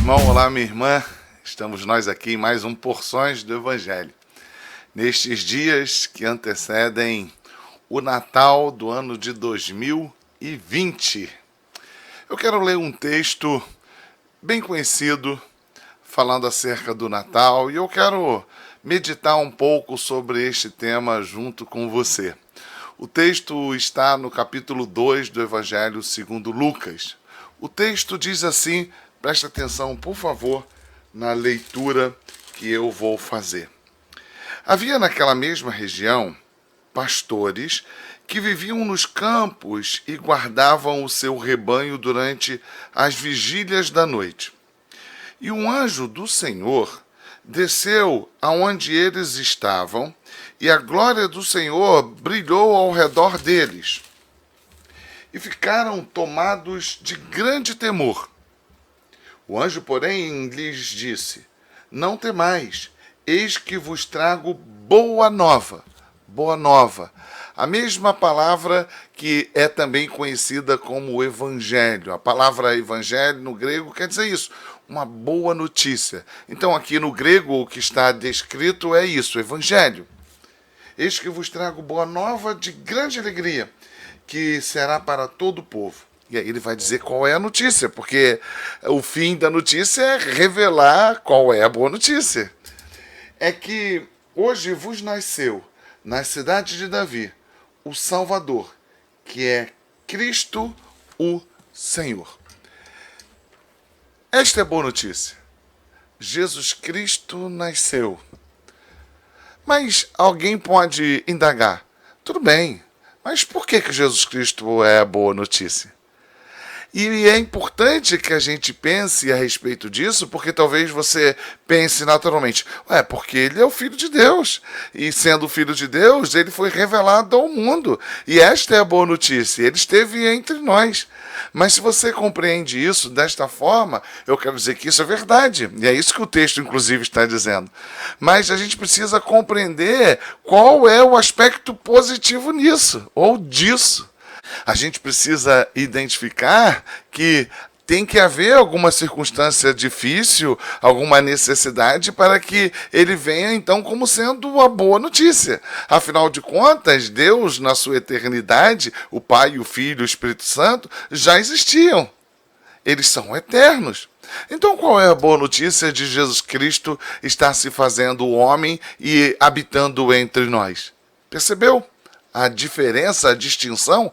irmão, olá minha irmã, estamos nós aqui em mais um Porções do Evangelho. Nestes dias que antecedem o Natal do ano de 2020. Eu quero ler um texto bem conhecido, falando acerca do Natal, e eu quero meditar um pouco sobre este tema junto com você. O texto está no capítulo 2 do Evangelho segundo Lucas. O texto diz assim, preste atenção, por favor, na leitura que eu vou fazer. Havia naquela mesma região pastores que viviam nos campos e guardavam o seu rebanho durante as vigílias da noite. E um anjo do Senhor desceu aonde eles estavam, e a glória do Senhor brilhou ao redor deles. E ficaram tomados de grande temor. O anjo, porém, lhes disse: não temais, eis que vos trago boa nova. Boa nova. A mesma palavra que é também conhecida como evangelho. A palavra evangelho no grego quer dizer isso, uma boa notícia. Então aqui no grego o que está descrito é isso, evangelho. Eis que vos trago boa nova de grande alegria, que será para todo o povo. E aí ele vai dizer qual é a notícia, porque o fim da notícia é revelar qual é a boa notícia. É que hoje vos nasceu, na cidade de Davi, o Salvador, que é Cristo o Senhor. Esta é a boa notícia. Jesus Cristo nasceu. Mas alguém pode indagar, tudo bem, mas por que Jesus Cristo é a boa notícia? E é importante que a gente pense a respeito disso, porque talvez você pense naturalmente, porque ele é o Filho de Deus, e sendo o Filho de Deus, ele foi revelado ao mundo, e esta é a boa notícia, ele esteve entre nós. Mas se você compreende isso desta forma, eu quero dizer que isso é verdade, e é isso que o texto inclusive está dizendo. Mas a gente precisa compreender qual é o aspecto positivo nisso, ou disso. A gente precisa identificar que tem que haver alguma circunstância difícil, alguma necessidade para que ele venha então como sendo a boa notícia. Afinal de contas, Deus na sua eternidade, o Pai, o Filho, o Espírito Santo, já existiam. Eles são eternos. Então qual é a boa notícia de Jesus Cristo estar se fazendo homem e habitando entre nós? Percebeu? A diferença, a distinção,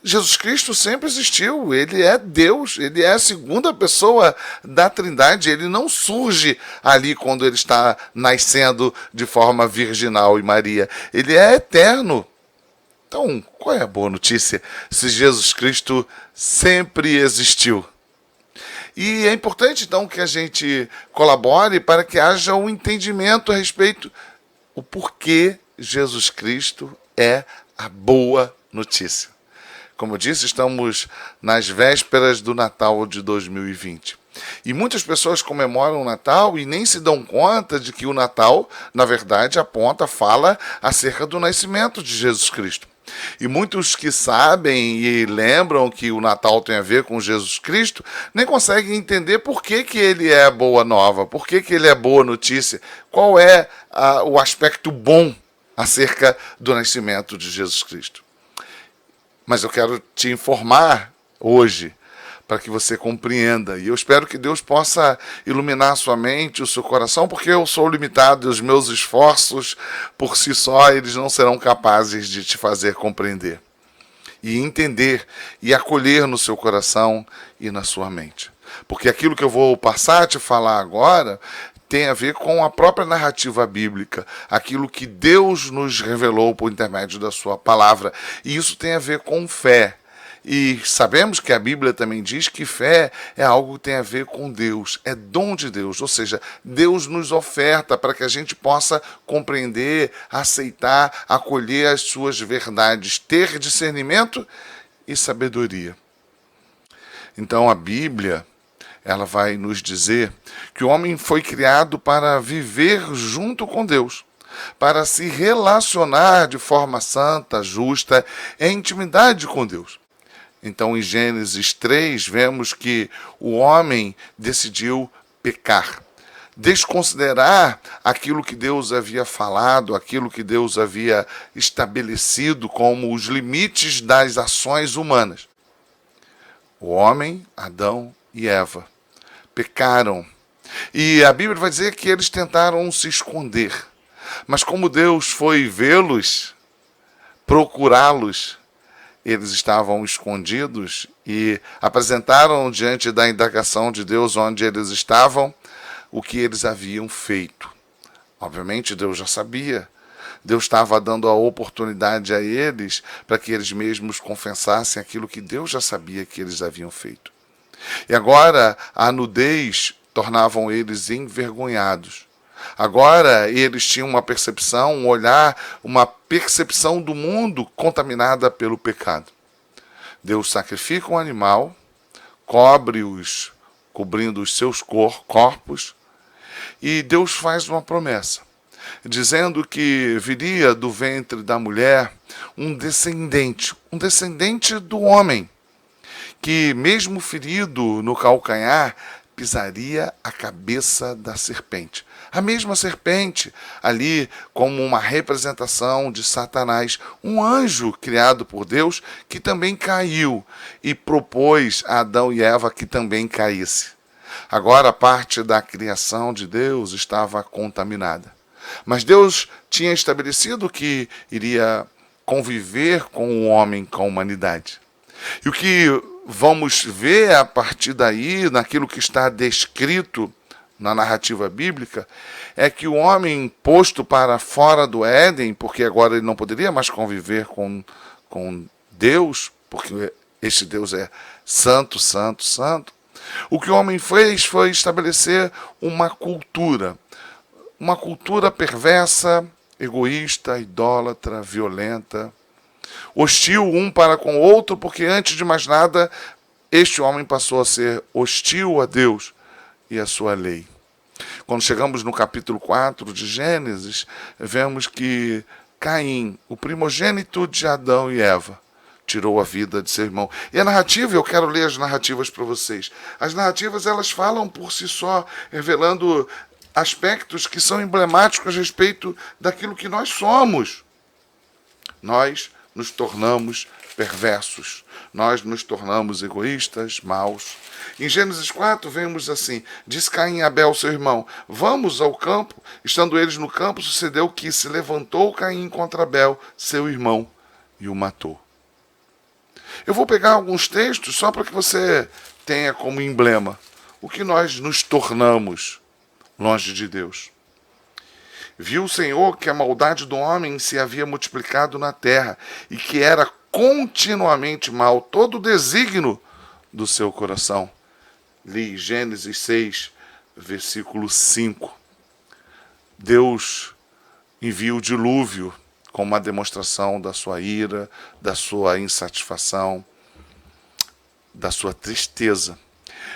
Jesus Cristo sempre existiu, ele é Deus, ele é a segunda pessoa da Trindade, ele não surge ali quando ele está nascendo de forma virginal e Maria, ele é eterno. Então, qual é a boa notícia se Jesus Cristo sempre existiu? E é importante então que a gente colabore para que haja um entendimento a respeito do porquê Jesus Cristo é a boa notícia. Como eu disse, estamos nas vésperas do Natal de 2020. E muitas pessoas comemoram o Natal e nem se dão conta de que o Natal, na verdade, fala acerca do nascimento de Jesus Cristo. E muitos que sabem e lembram que o Natal tem a ver com Jesus Cristo, nem conseguem entender por que ele é boa nova, por que ele é boa notícia, qual é o aspecto bom acerca do nascimento de Jesus Cristo. Mas eu quero te informar hoje, para que você compreenda. E eu espero que Deus possa iluminar a sua mente, o seu coração, porque eu sou limitado e os meus esforços, por si só, eles não serão capazes de te fazer compreender. E entender e acolher no seu coração e na sua mente. Porque aquilo que eu vou passar a te falar agora tem a ver com a própria narrativa bíblica, aquilo que Deus nos revelou por intermédio da sua palavra. E isso tem a ver com fé. E sabemos que a Bíblia também diz que fé é algo que tem a ver com Deus, é dom de Deus, ou seja, Deus nos oferta para que a gente possa compreender, aceitar, acolher as suas verdades, ter discernimento e sabedoria. Então a Bíblia, ela vai nos dizer que o homem foi criado para viver junto com Deus, para se relacionar de forma santa, justa, em intimidade com Deus. Então, em Gênesis 3, vemos que o homem decidiu pecar, desconsiderar aquilo que Deus havia falado, aquilo que Deus havia estabelecido como os limites das ações humanas. O homem, Adão e Eva, pecaram. E a Bíblia vai dizer que eles tentaram se esconder. Mas como Deus foi vê-los, procurá-los, eles estavam escondidos e apresentaram diante da indagação de Deus onde eles estavam, o que eles haviam feito. Obviamente Deus já sabia. Deus estava dando a oportunidade a eles para que eles mesmos confessassem aquilo que Deus já sabia que eles haviam feito. E agora a nudez tornavam eles envergonhados. Agora eles tinham uma percepção, um olhar, uma percepção do mundo contaminada pelo pecado. Deus sacrifica um animal, cobrindo os seus corpos, e Deus faz uma promessa, dizendo que viria do ventre da mulher um descendente do homem, que mesmo ferido no calcanhar, pisaria a cabeça da serpente. A mesma serpente, ali como uma representação de Satanás, um anjo criado por Deus que também caiu e propôs a Adão e Eva que também caísse. Agora a parte da criação de Deus estava contaminada. Mas Deus tinha estabelecido que iria conviver com o homem, com a humanidade. E o que vamos ver a partir daí, naquilo que está descrito na narrativa bíblica, é que o homem posto para fora do Éden, porque agora ele não poderia mais conviver com Deus, porque este Deus é santo, santo, santo, o que o homem fez foi estabelecer uma cultura perversa, egoísta, idólatra, violenta, hostil um para com o outro, porque antes de mais nada, este homem passou a ser hostil a Deus e a sua lei. Quando chegamos no capítulo 4 de Gênesis, vemos que Caim, o primogênito de Adão e Eva, tirou a vida de seu irmão. E a narrativa, eu quero ler as narrativas para vocês. As narrativas, elas falam por si só, revelando aspectos que são emblemáticos a respeito daquilo que nós somos. Nós nos tornamos perversos. Nós nos tornamos egoístas, maus. Em Gênesis 4, vemos assim: diz Caim a Abel, seu irmão, vamos ao campo. Estando eles no campo, sucedeu que se levantou Caim contra Abel, seu irmão, e o matou. Eu vou pegar alguns textos só para que você tenha como emblema o que nós nos tornamos longe de Deus. Viu o Senhor que a maldade do homem se havia multiplicado na terra e que era continuamente mal todo o desígnio do seu coração. Li Gênesis 6, versículo 5. Deus envia o dilúvio como uma demonstração da sua ira, da sua insatisfação, da sua tristeza.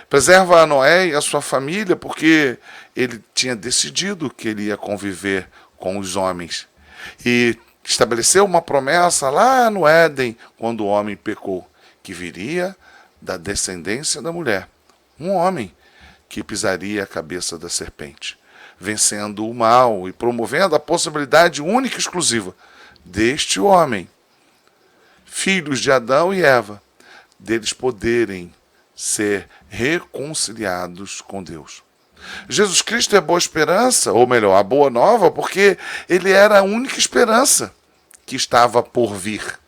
Preserva a Noé e a sua família, porque ele tinha decidido que ele ia conviver com os homens. E estabeleceu uma promessa lá no Éden, quando o homem pecou, que viria da descendência da mulher. Um homem que pisaria a cabeça da serpente, vencendo o mal e promovendo a possibilidade única e exclusiva deste homem, filhos de Adão e Eva, deles poderem ser reconciliados com Deus. Jesus Cristo é a boa esperança, ou melhor, a boa nova, porque ele era a única esperança que estava por vir.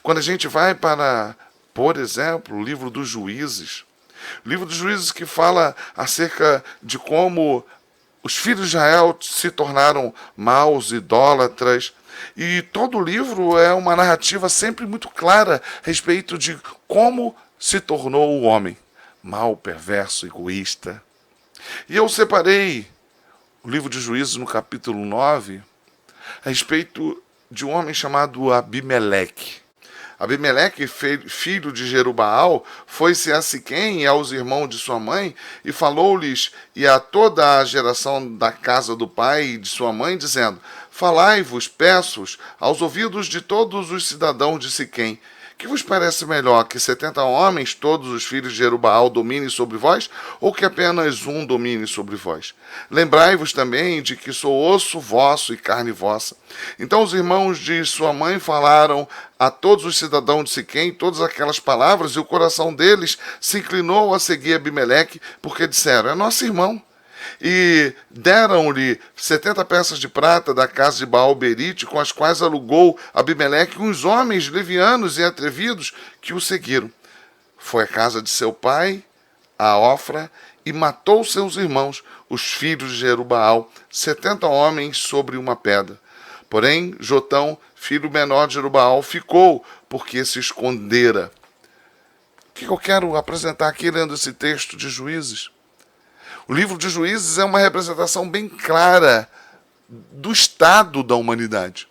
Quando a gente vai para, por exemplo, o livro dos Juízes, o livro dos Juízes que fala acerca de como os filhos de Israel se tornaram maus, idólatras, e todo o livro é uma narrativa sempre muito clara a respeito de como se tornou o homem mau, perverso, egoísta. E eu separei o livro de Juízes no capítulo 9 a respeito de um homem chamado Abimeleque. Abimeleque, filho de Jerubaal, foi-se a Siquém e aos irmãos de sua mãe e falou-lhes e a toda a geração da casa do pai e de sua mãe, dizendo: falai-vos, peço-vos, aos ouvidos de todos os cidadãos de Siquém, Que vos parece melhor, que 70 homens, todos os filhos de Jerubaal, dominem sobre vós, ou que apenas um domine sobre vós? Lembrai-vos também de que sou osso vosso e carne vossa. Então os irmãos de sua mãe falaram a todos os cidadãos de Siquém todas aquelas palavras, e o coração deles se inclinou a seguir Abimeleque, porque disseram: é nosso irmão. E deram-lhe 70 peças de prata da casa de Baal-Berite, com as quais alugou Abimeleque uns homens levianos e atrevidos que o seguiram. Foi à casa de seu pai, a Ofra, e matou seus irmãos, os filhos de Jerubaal, 70 homens sobre uma pedra. Porém, Jotão, filho menor de Jerubaal, ficou, porque se escondera. O que eu quero apresentar aqui lendo esse texto de Juízes? O livro de Juízes é uma representação bem clara do estado da humanidade.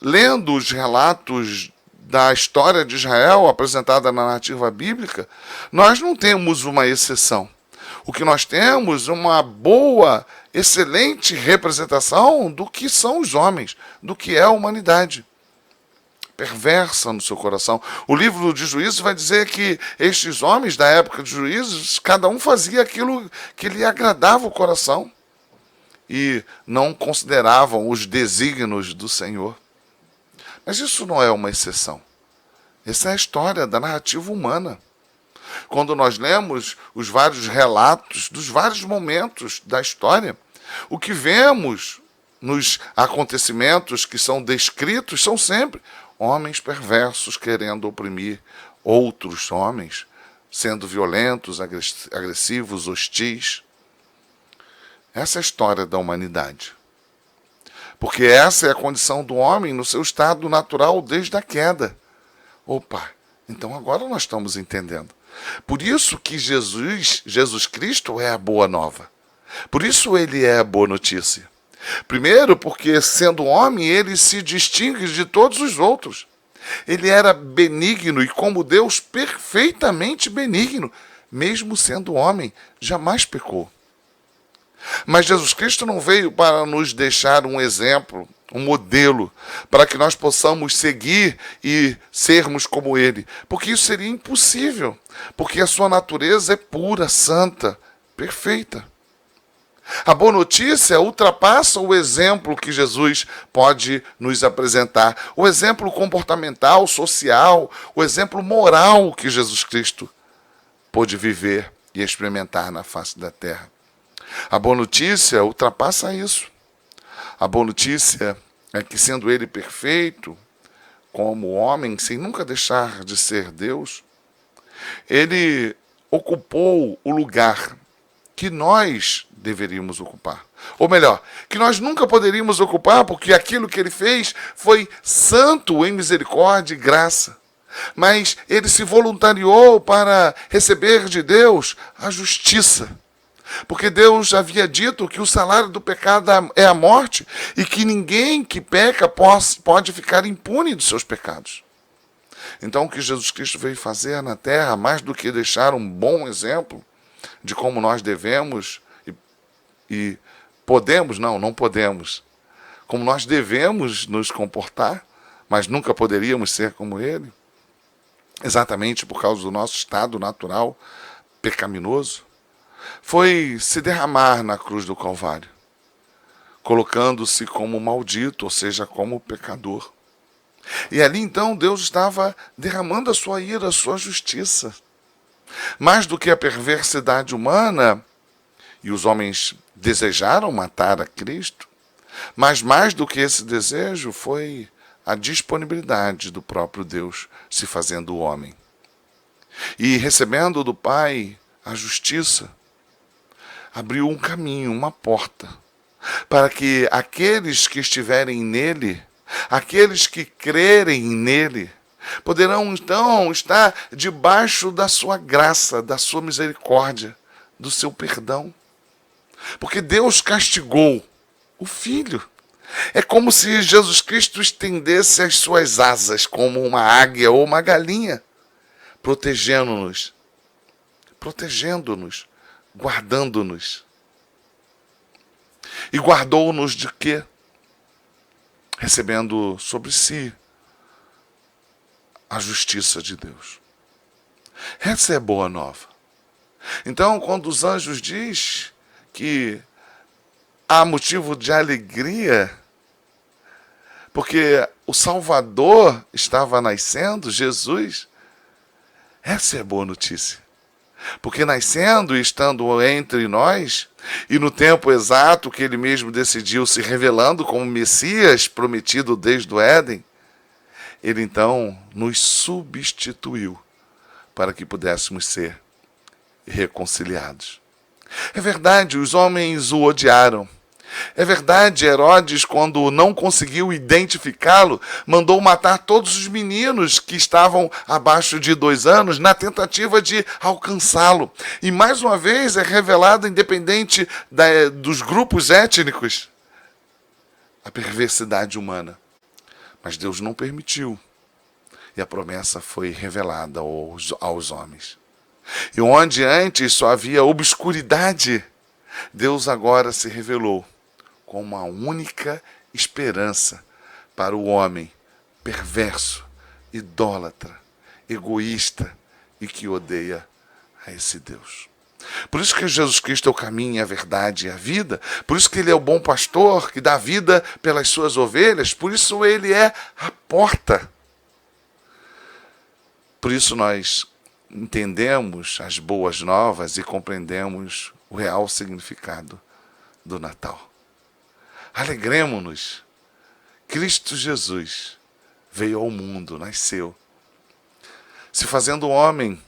Lendo os relatos da história de Israel apresentada na narrativa bíblica, nós não temos uma exceção. O que nós temos é uma boa, excelente representação do que são os homens, do que é a humanidade. Perversa no seu coração. O livro de Juízes vai dizer que estes homens da época de Juízes, cada um fazia aquilo que lhe agradava o coração e não consideravam os desígnios do Senhor. Mas isso não é uma exceção. Essa é a história da narrativa humana. Quando nós lemos os vários relatos dos vários momentos da história, o que vemos nos acontecimentos que são descritos são sempre homens perversos querendo oprimir outros homens, sendo violentos, agressivos, hostis. Essa é a história da humanidade. Porque essa é a condição do homem no seu estado natural desde a queda. Opa, então agora nós estamos entendendo. Por isso que Jesus Cristo é a boa nova. Por isso ele é a boa notícia. Primeiro, porque sendo homem, ele se distingue de todos os outros. Ele era benigno e, como Deus, perfeitamente benigno, mesmo sendo homem, jamais pecou. Mas Jesus Cristo não veio para nos deixar um exemplo, um modelo, para que nós possamos seguir e sermos como ele, porque isso seria impossível, porque a sua natureza é pura, santa, perfeita. A boa notícia ultrapassa o exemplo que Jesus pode nos apresentar, o exemplo comportamental, social, o exemplo moral que Jesus Cristo pôde viver e experimentar na face da terra. A boa notícia ultrapassa isso. A boa notícia é que, sendo ele perfeito, como homem, sem nunca deixar de ser Deus, ele ocupou o lugar que nós deveríamos ocupar. Ou melhor, que nós nunca poderíamos ocupar, porque aquilo que ele fez foi santo em misericórdia e graça. Mas ele se voluntariou para receber de Deus a justiça. Porque Deus havia dito que o salário do pecado é a morte e que ninguém que peca pode ficar impune dos seus pecados. Então, o que Jesus Cristo veio fazer na terra, mais do que deixar um bom exemplo de como nós devemos e podemos, não podemos, como nós devemos nos comportar, mas nunca poderíamos ser como ele, exatamente por causa do nosso estado natural pecaminoso, foi se derramar na cruz do Calvário, colocando-se como maldito, ou seja, como pecador. E ali então Deus estava derramando a sua ira, a sua justiça. Mais do que a perversidade humana, e os homens desejaram matar a Cristo, mas mais do que esse desejo foi a disponibilidade do próprio Deus se fazendo homem. E recebendo do Pai a justiça, abriu um caminho, uma porta, para que aqueles que estiverem nele, aqueles que crerem nele, poderão então estar debaixo da sua graça, da sua misericórdia, do seu perdão. Porque Deus castigou o Filho. É como se Jesus Cristo estendesse as suas asas como uma águia ou uma galinha, protegendo-nos, guardando-nos. E guardou-nos de quê? Recebendo sobre si a justiça de Deus. Essa é a boa nova. Então, quando os anjos dizem que há motivo de alegria, porque o Salvador estava nascendo, Jesus, essa é a boa notícia. Porque nascendo e estando entre nós, e no tempo exato que ele mesmo decidiu se revelando como Messias prometido desde o Éden, ele então nos substituiu para que pudéssemos ser reconciliados. É verdade, os homens o odiaram. É verdade, Herodes, quando não conseguiu identificá-lo, mandou matar todos os meninos que estavam abaixo de 2 anos na tentativa de alcançá-lo. E mais uma vez é revelado, independente dos grupos étnicos, a perversidade humana. Mas Deus não permitiu. E a promessa foi revelada aos homens. E onde antes só havia obscuridade, Deus agora se revelou com uma única esperança para o homem perverso, idólatra, egoísta e que odeia a esse Deus. Por isso que Jesus Cristo é o caminho, a verdade e a vida. Por isso que Ele é o bom pastor que dá vida pelas suas ovelhas. Por isso Ele é a porta. Por isso nós entendemos as boas novas e compreendemos o real significado do Natal. Alegremo-nos. Cristo Jesus veio ao mundo, nasceu, se fazendo homem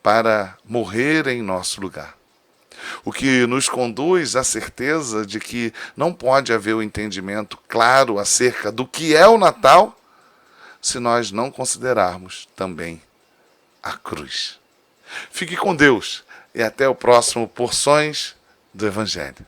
para morrer em nosso lugar. O que nos conduz à certeza de que não pode haver um entendimento claro acerca do que é o Natal se nós não considerarmos também a cruz. Fique com Deus e até o próximo Porções do Evangelho.